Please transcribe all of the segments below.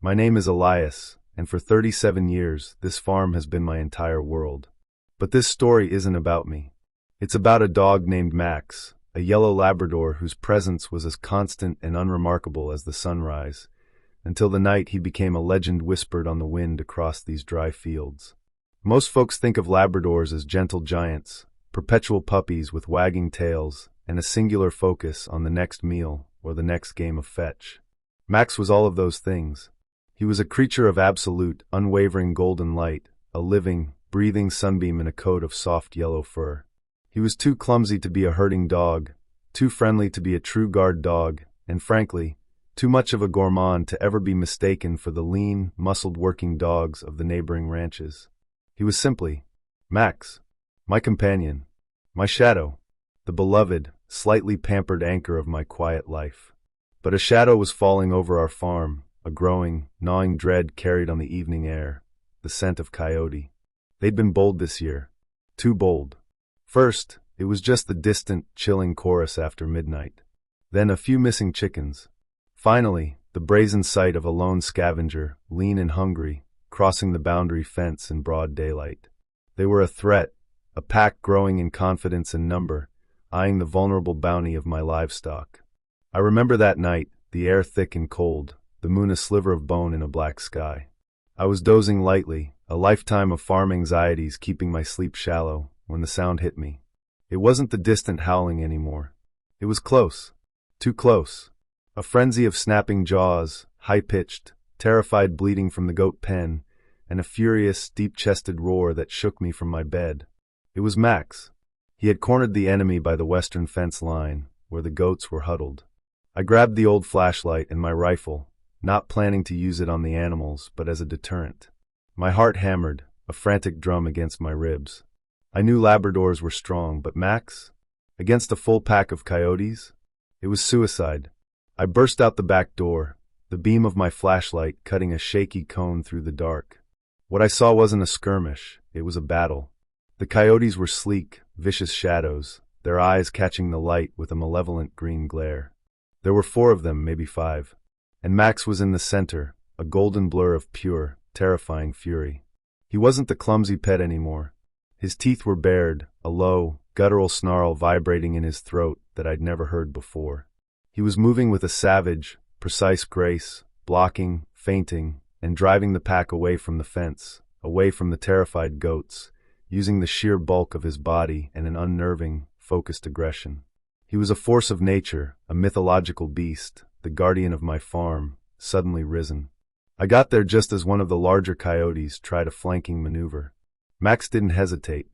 My name is Elias, and for 37 years, this farm has been my entire world. But this story isn't about me. It's about a dog named Max, a yellow Labrador whose presence was as constant and unremarkable as the sunrise, until the night he became a legend whispered on the wind across these dry fields. Most folks think of Labradors as gentle giants, perpetual puppies with wagging tails, and a singular focus on the next meal or the next game of fetch. Max was all of those things. He was a creature of absolute, unwavering golden light, a living, breathing sunbeam in a coat of soft yellow fur. He was too clumsy to be a herding dog, too friendly to be a true guard dog, and frankly, too much of a gourmand to ever be mistaken for the lean, muscled working dogs of the neighboring ranches. He was simply Max, my companion, my shadow, the beloved, slightly pampered anchor of my quiet life. But a shadow was falling over our farm, a growing, gnawing dread carried on the evening air, the scent of Coyote. They'd been bold this year. Too bold. First, it was just the distant, chilling chorus after midnight. Then a few missing chickens. Finally, the brazen sight of a lone scavenger, lean and hungry, crossing the boundary fence in broad daylight. They were a threat, a pack growing in confidence and number, eyeing the vulnerable bounty of my livestock. I remember that night, the air thick and cold, the moon a sliver of bone in a black sky. I was dozing lightly, a lifetime of farm anxieties keeping my sleep shallow, when the sound hit me. It wasn't the distant howling anymore. It was close. Too close. A frenzy of snapping jaws, high-pitched, terrified bleating from the goat pen, and a furious, deep-chested roar that shook me from my bed. It was Max. He had cornered the enemy by the western fence line, where the goats were huddled. I grabbed the old flashlight and my rifle, not planning to use it on the animals, but as a deterrent. My heart hammered, a frantic drum against my ribs. I knew Labradors were strong, but Max? Against a full pack of coyotes? It was suicide. I burst out the back door, the beam of my flashlight cutting a shaky cone through the dark. What I saw wasn't a skirmish, it was a battle. The coyotes were sleek, vicious shadows, their eyes catching the light with a malevolent green glare. There were 4 of them, maybe 5. And Max was in the center, a golden blur of pure, terrifying fury. He wasn't the clumsy pet anymore. His teeth were bared, a low, guttural snarl vibrating in his throat that I'd never heard before. He was moving with a savage, precise grace, blocking, feinting, and driving the pack away from the fence, away from the terrified goats, using the sheer bulk of his body and an unnerving, focused aggression. He was a force of nature, a mythological beast, the guardian of my farm, suddenly risen. I got there just as one of the larger coyotes tried a flanking maneuver. Max didn't hesitate.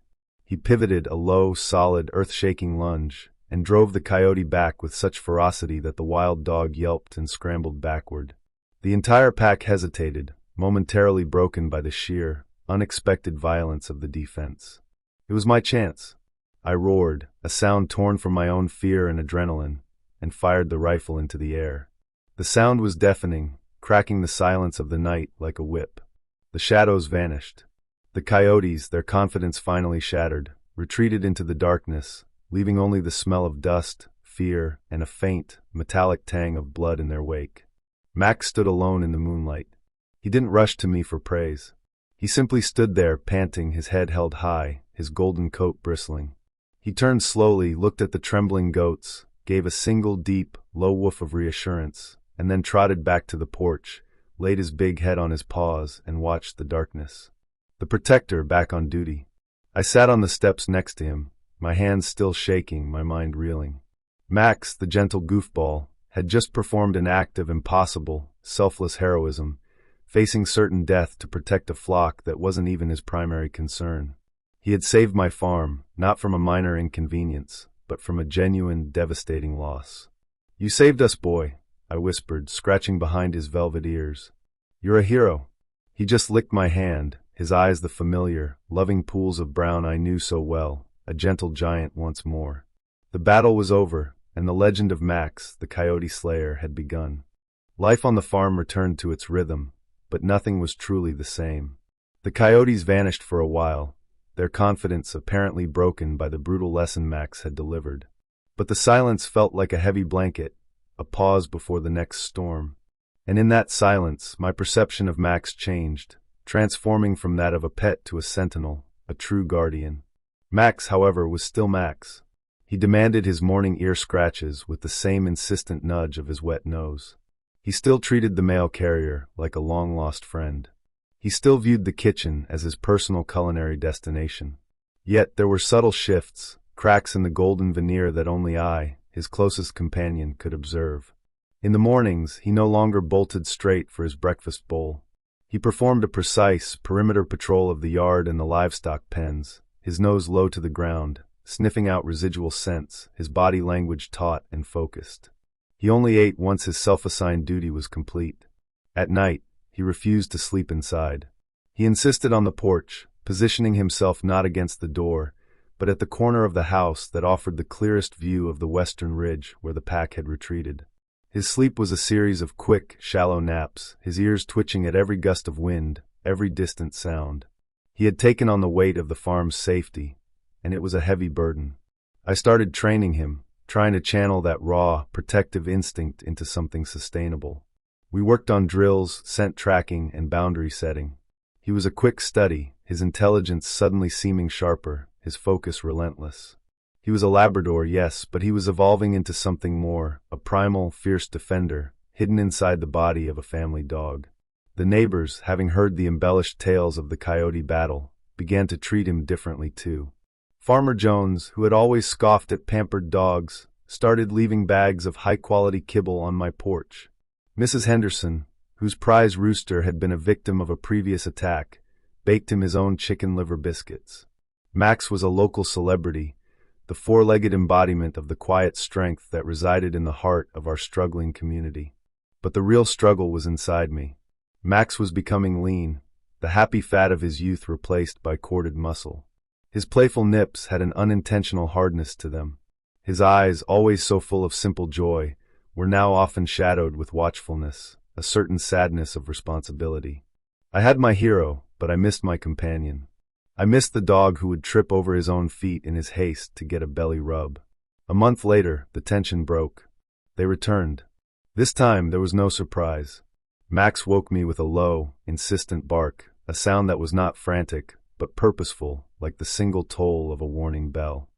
He pivoted a low, solid, earth-shaking lunge, and drove the coyote back with such ferocity that the wild dog yelped and scrambled backward. The entire pack hesitated, momentarily broken by the sheer, unexpected violence of the defense. It was my chance. I roared, a sound torn from my own fear and adrenaline, and fired the rifle into the air. The sound was deafening, cracking the silence of the night like a whip. The shadows vanished. The coyotes, their confidence finally shattered, retreated into the darkness, leaving only the smell of dust, fear, and a faint, metallic tang of blood in their wake. Max stood alone in the moonlight. He didn't rush to me for praise. He simply stood there, panting, his head held high, his golden coat bristling. He turned slowly, looked at the trembling goats, gave a single deep, low woof of reassurance, and then trotted back to the porch, laid his big head on his paws, and watched the darkness. The protector back on duty. I sat on the steps next to him, my hands still shaking, my mind reeling. Max, the gentle goofball, had just performed an act of impossible, selfless heroism, facing certain death to protect a flock that wasn't even his primary concern. He had saved my farm, not from a minor inconvenience, but from a genuine, devastating loss. "You saved us, boy," I whispered, scratching behind his velvet ears. "You're a hero." He just licked my hand, his eyes the familiar, loving pools of brown I knew so well, a gentle giant once more. The battle was over, and the legend of Max, the coyote slayer, had begun. Life on the farm returned to its rhythm, but nothing was truly the same. The coyotes vanished for a while, their confidence apparently broken by the brutal lesson Max had delivered. But the silence felt like a heavy blanket, a pause before the next storm. And in that silence, my perception of Max changed, transforming from that of a pet to a sentinel, a true guardian. Max, however, was still Max. He demanded his morning ear scratches with the same insistent nudge of his wet nose. He still treated the mail carrier like a long-lost friend. He still viewed the kitchen as his personal culinary destination. Yet there were subtle shifts, cracks in the golden veneer that only I, his closest companion, could observe. In the mornings, he no longer bolted straight for his breakfast bowl. He performed a precise perimeter patrol of the yard and the livestock pens, his nose low to the ground, sniffing out residual scents, his body language taut and focused. He only ate once his self-assigned duty was complete. At night, he refused to sleep inside. He insisted on the porch, positioning himself not against the door, but at the corner of the house that offered the clearest view of the western ridge where the pack had retreated. His sleep was a series of quick, shallow naps, his ears twitching at every gust of wind, every distant sound. He had taken on the weight of the farm's safety, and it was a heavy burden. I started training him, trying to channel that raw, protective instinct into something sustainable. We worked on drills, scent tracking, and boundary setting. He was a quick study, his intelligence suddenly seeming sharper, his focus relentless. He was a Labrador, yes, but he was evolving into something more, a primal, fierce defender, hidden inside the body of a family dog. The neighbors, having heard the embellished tales of the Coyote battle, began to treat him differently too. Farmer Jones, who had always scoffed at pampered dogs, started leaving bags of high-quality kibble on my porch. Mrs. Henderson, whose prize rooster had been a victim of a previous attack, baked him his own chicken liver biscuits. Max was a local celebrity, the four-legged embodiment of the quiet strength that resided in the heart of our struggling community. But the real struggle was inside me. Max was becoming lean, the happy fat of his youth replaced by corded muscle. His playful nips had an unintentional hardness to them. His eyes, always so full of simple joy, were now often shadowed with watchfulness, a certain sadness of responsibility. I had my hero, but I missed my companion. I missed the dog who would trip over his own feet in his haste to get a belly rub. A month later, the tension broke. They returned. This time, there was no surprise. Max woke me with a low, insistent bark, a sound that was not frantic, but purposeful, like the single toll of a warning bell.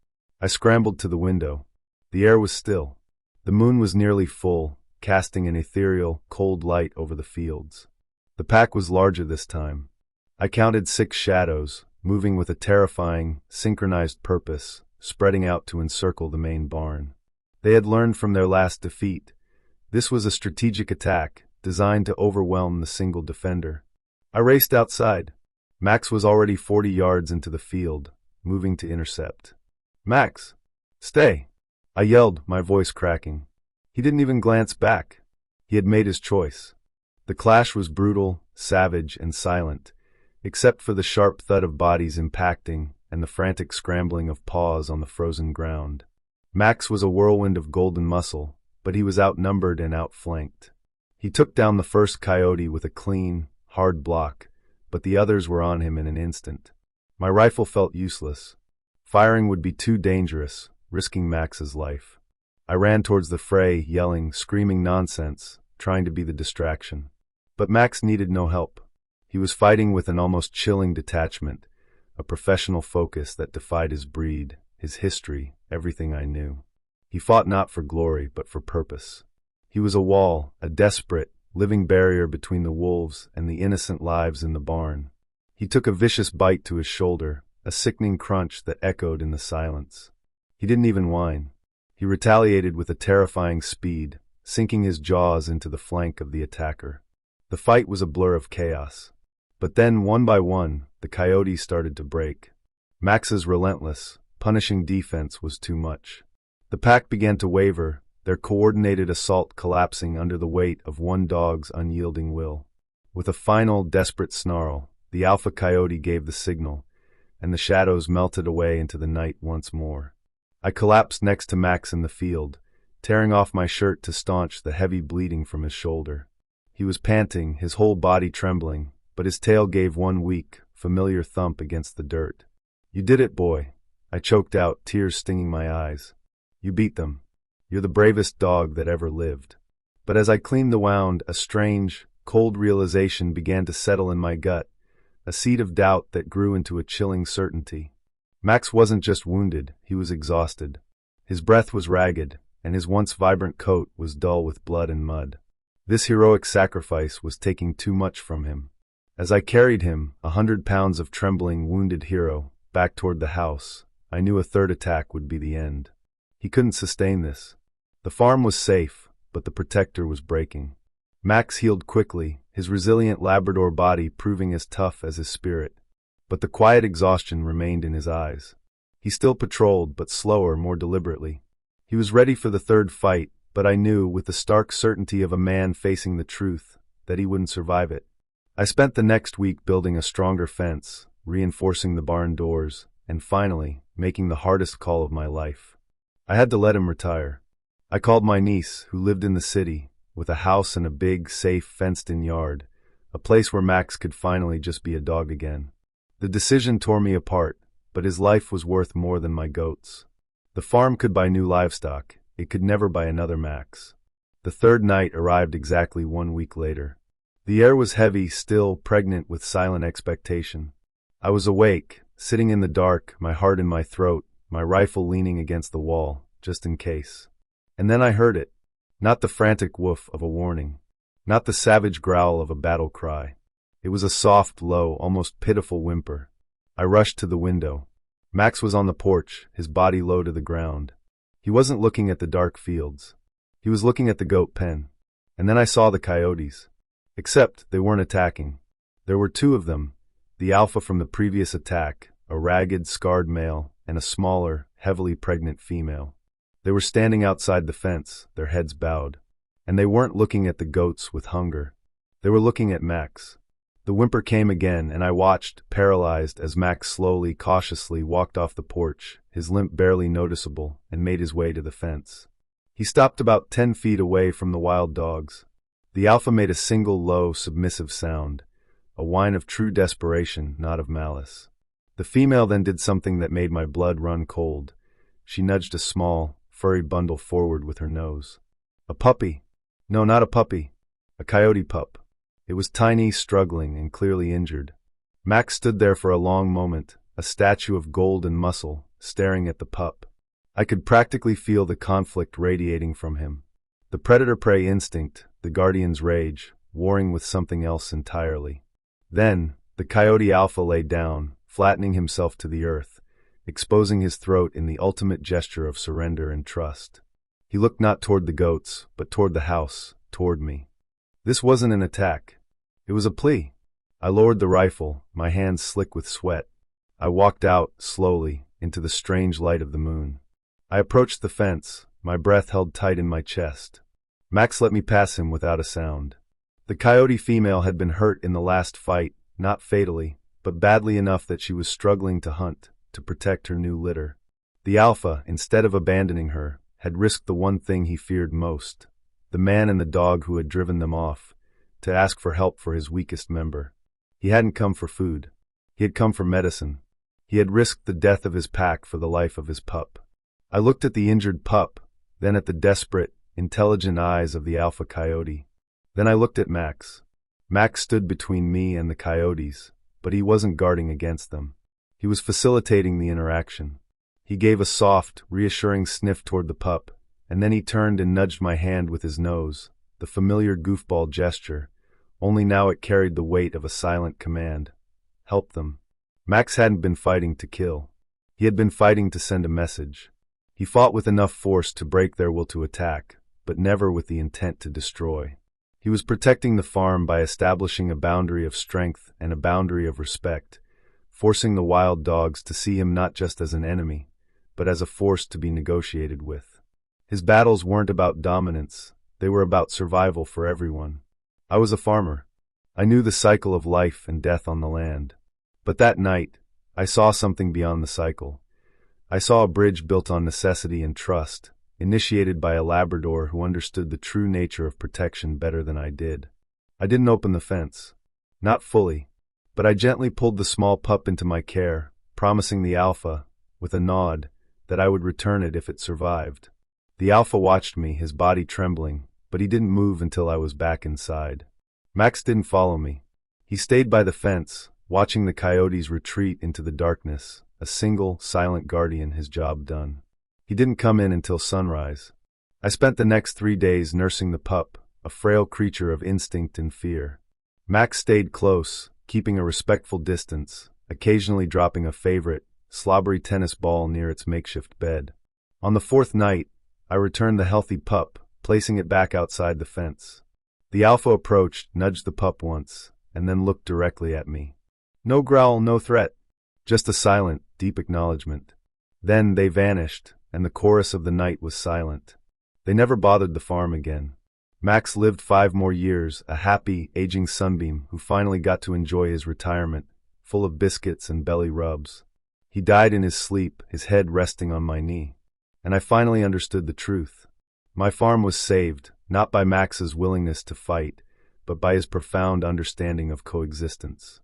I scrambled to the window. The air was still. The moon was nearly full, casting an ethereal, cold light over the fields. The pack was larger this time. I counted 6 shadows, moving with a terrifying, synchronized purpose, spreading out to encircle the main barn. They had learned from their last defeat. This was a strategic attack, designed to overwhelm the single defender. I raced outside. Max was already 40 yards into the field, moving to intercept. "Max! Stay!" I yelled, my voice cracking. He didn't even glance back. He had made his choice. The clash was brutal, savage, and silent, except for the sharp thud of bodies impacting and the frantic scrambling of paws on the frozen ground. Max was a whirlwind of golden muscle, but he was outnumbered and outflanked. He took down the first coyote with a clean, hard block, but the others were on him in an instant. My rifle felt useless. Firing would be too dangerous, risking Max's life. I ran towards the fray, yelling, screaming nonsense, trying to be the distraction. But Max needed no help. He was fighting with an almost chilling detachment, a professional focus that defied his breed, his history, everything I knew. He fought not for glory, but for purpose. He was a wall, a desperate, living barrier between the wolves and the innocent lives in the barn. He took a vicious bite to his shoulder, a sickening crunch that echoed in the silence. He didn't even whine. He retaliated with a terrifying speed, sinking his jaws into the flank of the attacker. The fight was a blur of chaos. But then, one by one, the coyotes started to break. Max's relentless, punishing defense was too much. The pack began to waver, their coordinated assault collapsing under the weight of one dog's unyielding will. With a final, desperate snarl, the alpha coyote gave the signal, and the shadows melted away into the night once more. I collapsed next to Max in the field, tearing off my shirt to staunch the heavy bleeding from his shoulder. He was panting, his whole body trembling, but his tail gave one weak, familiar thump against the dirt. "You did it, boy," I choked out, tears stinging my eyes. "You beat them. You're the bravest dog that ever lived." But as I cleaned the wound, a strange, cold realization began to settle in my gut, a seed of doubt that grew into a chilling certainty. Max wasn't just wounded, he was exhausted. His breath was ragged, and his once vibrant coat was dull with blood and mud. This heroic sacrifice was taking too much from him. As I carried him, 100 pounds of trembling, wounded hero, back toward the house, I knew a third attack would be the end. He couldn't sustain this. The farm was safe, but the protector was breaking. Max healed quickly, his resilient Labrador body proving as tough as his spirit. But the quiet exhaustion remained in his eyes. He still patrolled, but slower, more deliberately. He was ready for the third fight, but I knew, with the stark certainty of a man facing the truth, that he wouldn't survive it. I spent the next week building a stronger fence, reinforcing the barn doors, and finally, making the hardest call of my life. I had to let him retire. I called my niece, who lived in the city, with a house and a big, safe, fenced-in yard, a place where Max could finally just be a dog again. The decision tore me apart, but his life was worth more than my goats. The farm could buy new livestock, it could never buy another Max. The third night arrived exactly 1 week later. The air was heavy, still, pregnant with silent expectation. I was awake, sitting in the dark, my heart in my throat, my rifle leaning against the wall, just in case. And then I heard it. Not the frantic woof of a warning. Not the savage growl of a battle cry. It was a soft, low, almost pitiful whimper. I rushed to the window. Max was on the porch, his body low to the ground. He wasn't looking at the dark fields. He was looking at the goat pen. And then I saw the coyotes. Except they weren't attacking. There were two of them, the alpha from the previous attack, a ragged, scarred male, and a smaller, heavily pregnant female. They were standing outside the fence, their heads bowed. And they weren't looking at the goats with hunger. They were looking at Max. The whimper came again, and I watched, paralyzed, as Max slowly, cautiously walked off the porch, his limp barely noticeable, and made his way to the fence. He stopped about 10 feet away from the wild dogs. The alpha made a single low, submissive sound, a whine of true desperation, not of malice. The female then did something that made my blood run cold. She nudged a small, furry bundle forward with her nose. A puppy. No, not a puppy. A coyote pup. It was tiny, struggling, and clearly injured. Max stood there for a long moment, a statue of gold and muscle, staring at the pup. I could practically feel the conflict radiating from him. The predator-prey instinct, the guardian's rage, warring with something else entirely. Then, the coyote alpha lay down, flattening himself to the earth, exposing his throat in the ultimate gesture of surrender and trust. He looked not toward the goats, but toward the house, toward me. This wasn't an attack. It was a plea. I lowered the rifle, my hands slick with sweat. I walked out, slowly, into the strange light of the moon. I approached the fence, my breath held tight in my chest. Max let me pass him without a sound. The coyote female had been hurt in the last fight, not fatally, but badly enough that she was struggling to hunt, to protect her new litter. The alpha, instead of abandoning her, had risked the one thing he feared most, the man and the dog who had driven them off, to ask for help for his weakest member. He hadn't come for food. He had come for medicine. He had risked the death of his pack for the life of his pup. I looked at the injured pup, then at the desperate, intelligent eyes of the alpha coyote. Then I looked at Max. Max stood between me and the coyotes, but he wasn't guarding against them. He was facilitating the interaction. He gave a soft, reassuring sniff toward the pup, and then he turned and nudged my hand with his nose, the familiar goofball gesture, only now it carried the weight of a silent command. Help them. Max hadn't been fighting to kill. He had been fighting to send a message. He fought with enough force to break their will to attack, but never with the intent to destroy. He was protecting the farm by establishing a boundary of strength and a boundary of respect, forcing the wild dogs to see him not just as an enemy, but as a force to be negotiated with. His battles weren't about dominance, they were about survival for everyone. I was a farmer. I knew the cycle of life and death on the land. But that night, I saw something beyond the cycle. I saw a bridge built on necessity and trust, initiated by a Labrador who understood the true nature of protection better than I did. I didn't open the fence. Not fully, but I gently pulled the small pup into my care, promising the alpha, with a nod, that I would return it if it survived. The alpha watched me, his body trembling, but he didn't move until I was back inside. Max didn't follow me. He stayed by the fence, watching the coyotes retreat into the darkness, a single, silent guardian, his job done. He didn't come in until sunrise. I spent the next 3 days nursing the pup, a frail creature of instinct and fear. Max stayed close, keeping a respectful distance, occasionally dropping a favorite, slobbery tennis ball near its makeshift bed. On the 4th night, I returned the healthy pup, placing it back outside the fence. The alpha approached, nudged the pup once, and then looked directly at me. No growl, no threat, just a silent, deep acknowledgement. Then they vanished, and the chorus of the night was silent. They never bothered the farm again. Max lived 5 more years, a happy, aging sunbeam who finally got to enjoy his retirement, full of biscuits and belly rubs. He died in his sleep, his head resting on my knee. And I finally understood the truth. My farm was saved, not by Max's willingness to fight, but by his profound understanding of coexistence.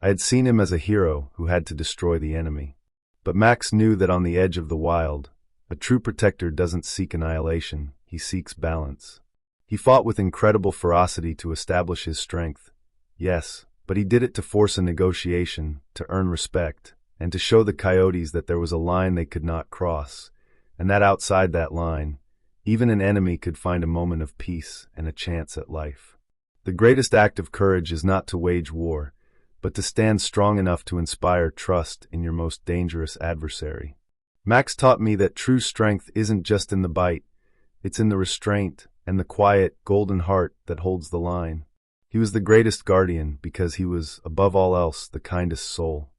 I had seen him as a hero who had to destroy the enemy. But Max knew that on the edge of the wild, a true protector doesn't seek annihilation, he seeks balance. He fought with incredible ferocity to establish his strength. Yes, but he did it to force a negotiation, to earn respect, and to show the coyotes that there was a line they could not cross, and that outside that line, even an enemy could find a moment of peace and a chance at life. The greatest act of courage is not to wage war, but to stand strong enough to inspire trust in your most dangerous adversary. Max taught me that true strength isn't just in the bite, it's in the restraint and the quiet, golden heart that holds the line. He was the greatest guardian because he was, above all else, the kindest soul.